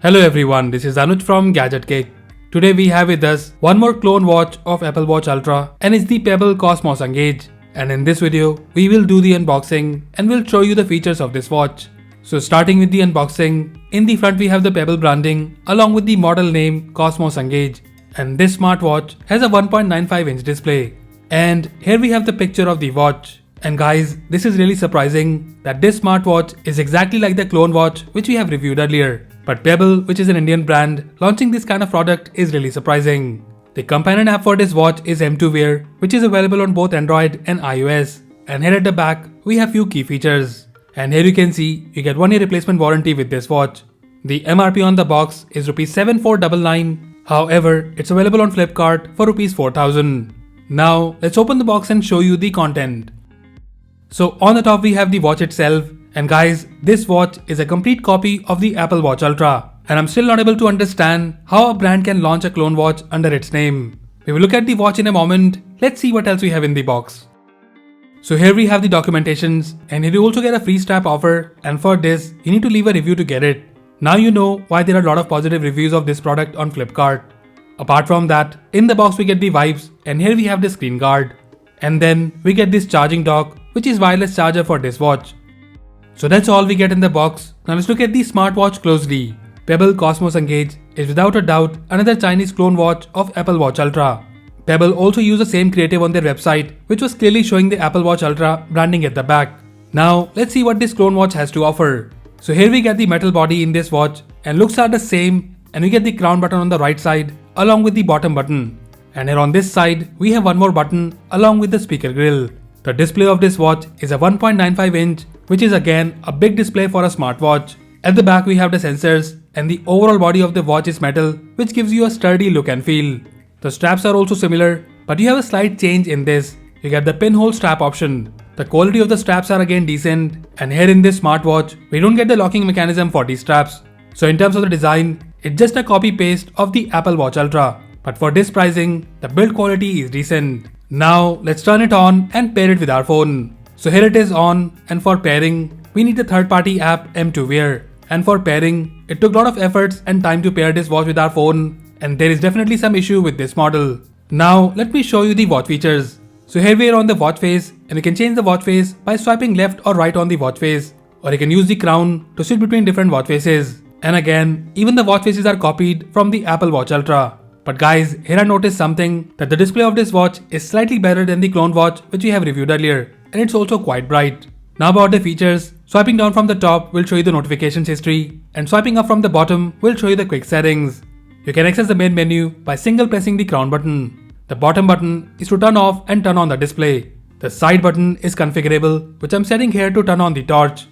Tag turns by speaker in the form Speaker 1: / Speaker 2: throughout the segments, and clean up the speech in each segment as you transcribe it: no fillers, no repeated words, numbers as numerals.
Speaker 1: Hello everyone, this is Anuj from Gadgetgig. Today we have with us one more clone watch of Apple Watch Ultra and it's the Pebble Cosmos Engage. And in this video, we will do the unboxing and we'll show you the features of this watch. So starting with the unboxing, in the front we have the Pebble branding along with the model name Cosmos Engage. And this smartwatch has a 1.95-inch display. And here we have the picture of the watch. And guys, this is really surprising that this smartwatch is exactly like the clone watch which we have reviewed earlier. But Pebble, which is an Indian brand, launching this kind of product is really surprising. The companion app for this watch is M2 Wear, which is available on both Android and iOS. And here at the back, we have few key features. And here you can see, you get 1-year replacement warranty with this watch. The MRP on the box is Rs 7499. However, it's available on Flipkart for Rs 4000. Now, let's open the box and show you the content. So on the top we have the watch itself. And guys, this watch is a complete copy of the Apple Watch Ultra. And I'm still not able to understand how a brand can launch a clone watch under its name. We will look at the watch in a moment. Let's see what else we have in the box. So here we have the documentations, and here you also get a free strap offer, and for this, you need to leave a review to get it. Now you know why there are a lot of positive reviews of this product on Flipkart. Apart from that, in the box we get the wipes, and here we have the screen guard. And then we get this charging dock, which is wireless charger for this watch. So that's all we get in the box. Now let's look at the smartwatch closely. Pebble Cosmos Engage is without a doubt another Chinese clone watch of Apple Watch Ultra. Pebble also used the same creative on their website, which was clearly showing the Apple Watch Ultra branding at the back. Now let's see what this clone watch has to offer. So here we get the metal body in this watch, and looks are the same, and we get the crown button on the right side along with the bottom button. And here on this side, we have one more button along with the speaker grill. The display of this watch is a 1.95-inch, which is again a big display for a smartwatch. At the back we have the sensors, and the overall body of the watch is metal, which gives you a sturdy look and feel. The straps are also similar, but you have a slight change in this. You get the pinhole strap option. The quality of the straps are again decent, and here in this smartwatch, we don't get the locking mechanism for these straps. So in terms of the design, it's just a copy-paste of the Apple Watch Ultra. But for this pricing, the build quality is decent. Now let's turn it on and pair it with our phone. So here it is on, and for pairing, we need the third-party app M2 Wear. And for pairing, it took a lot of efforts and time to pair this watch with our phone, and there is definitely some issue with this model. Now let me show you the watch features. So here we are on the watch face, and you can change the watch face by swiping left or right on the watch face, or you can use the crown to switch between different watch faces. And again, even the watch faces are copied from the Apple Watch Ultra. But guys, here I noticed something, that the display of this watch is slightly better than the clone watch which we have reviewed earlier, and it's also quite bright. Now about the features, swiping down from the top will show you the notifications history, and swiping up from the bottom will show you the quick settings. You can access the main menu by single pressing the crown button. The bottom button is to turn off and turn on the display. The side button is configurable, which I'm setting here to turn on the torch.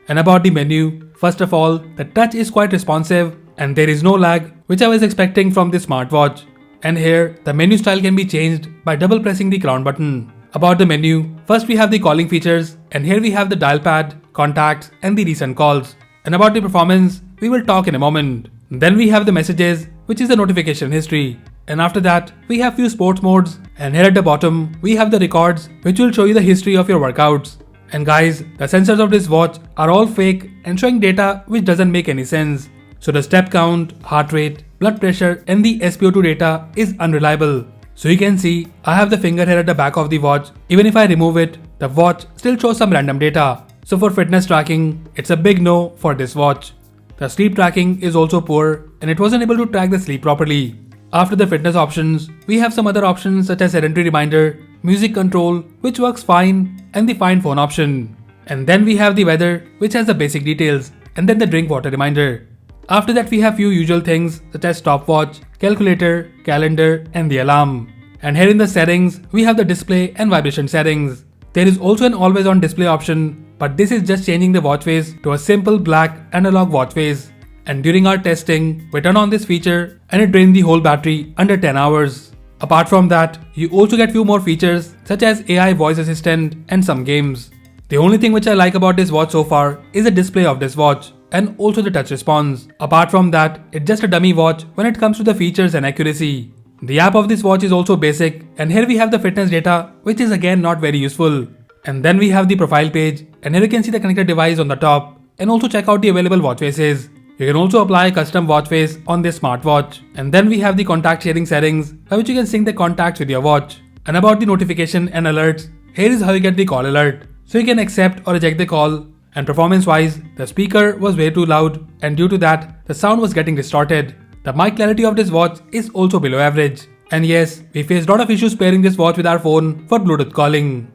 Speaker 1: And about the menu, first of all, the touch is quite responsive and there is no lag, which I was expecting from this smartwatch. And here, the menu style can be changed by double pressing the crown button. About the menu, first we have the calling features, and here we have the dial pad, contacts, and the recent calls. And about the performance, we will talk in a moment. Then we have the messages, which is the notification history. And after that, we have few sports modes, and here at the bottom, we have the records, which will show you the history of your workouts. And guys, the sensors of this watch are all fake and showing data which doesn't make any sense. So the step count, heart rate, blood pressure, and the SpO2 data is unreliable. So you can see, I have the finger here at the back of the watch. Even if I remove it, the watch still shows some random data. So for fitness tracking, it's a big no for this watch. The sleep tracking is also poor, and it wasn't able to track the sleep properly. After the fitness options, we have some other options such as sedentary reminder, music control, which works fine, and the find phone option. And then we have the weather, which has the basic details, and then the drink water reminder. After that we have few usual things such as stopwatch, calculator, calendar, and the alarm. And here in the settings, we have the display and vibration settings. There is also an always on display option, but this is just changing the watch face to a simple black analog watch face. And during our testing, we turn on this feature and it drained the whole battery under 10 hours. Apart from that, you also get few more features such as AI voice assistant and some games. The only thing which I like about this watch so far is the display of this watch, and also the touch response. Apart from that, it's just a dummy watch when it comes to the features and accuracy. The app of this watch is also basic, and here we have the fitness data, which is again not very useful. And then we have the profile page, and here you can see the connected device on the top, and also check out the available watch faces. You can also apply a custom watch face on this smartwatch. And then we have the contact sharing settings by which you can sync the contacts with your watch. And about the notification and alerts, here is how you get the call alert. So you can accept or reject the call. And performance wise, the speaker was way too loud, and due to that, the sound was getting distorted. The mic clarity of this watch is also below average. And yes, we faced a lot of issues pairing this watch with our phone for Bluetooth calling.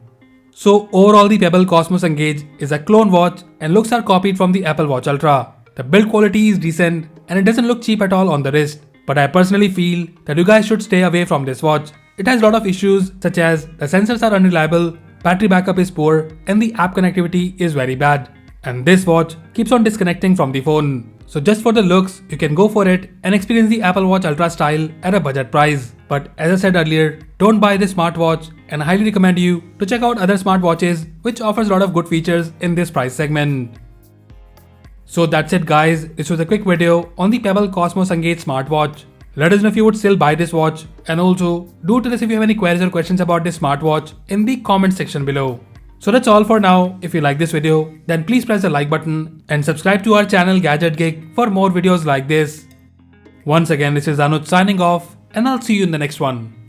Speaker 1: So overall, the Pebble Cosmos Engage is a clone watch and looks are copied from the Apple Watch Ultra. The build quality is decent and it doesn't look cheap at all on the wrist. But I personally feel that you guys should stay away from this watch. It has a lot of issues such as the sensors are unreliable, battery backup is poor, and the app connectivity is very bad. And this watch keeps on disconnecting from the phone. So just for the looks, you can go for it and experience the Apple Watch Ultra style at a budget price. But as I said earlier, don't buy this smartwatch, and I highly recommend you to check out other smartwatches which offers a lot of good features in this price segment. So that's it guys, this was a quick video on the Pebble Cosmos Engage smartwatch. Let us know if you would still buy this watch, and also do tell us if you have any queries or questions about this smartwatch in the comment section below. So that's all for now. If you like this video, then please press the like button and subscribe to our channel Gadgetgig for more videos like this. Once again, this is Anuj signing off, and I'll see you in the next one.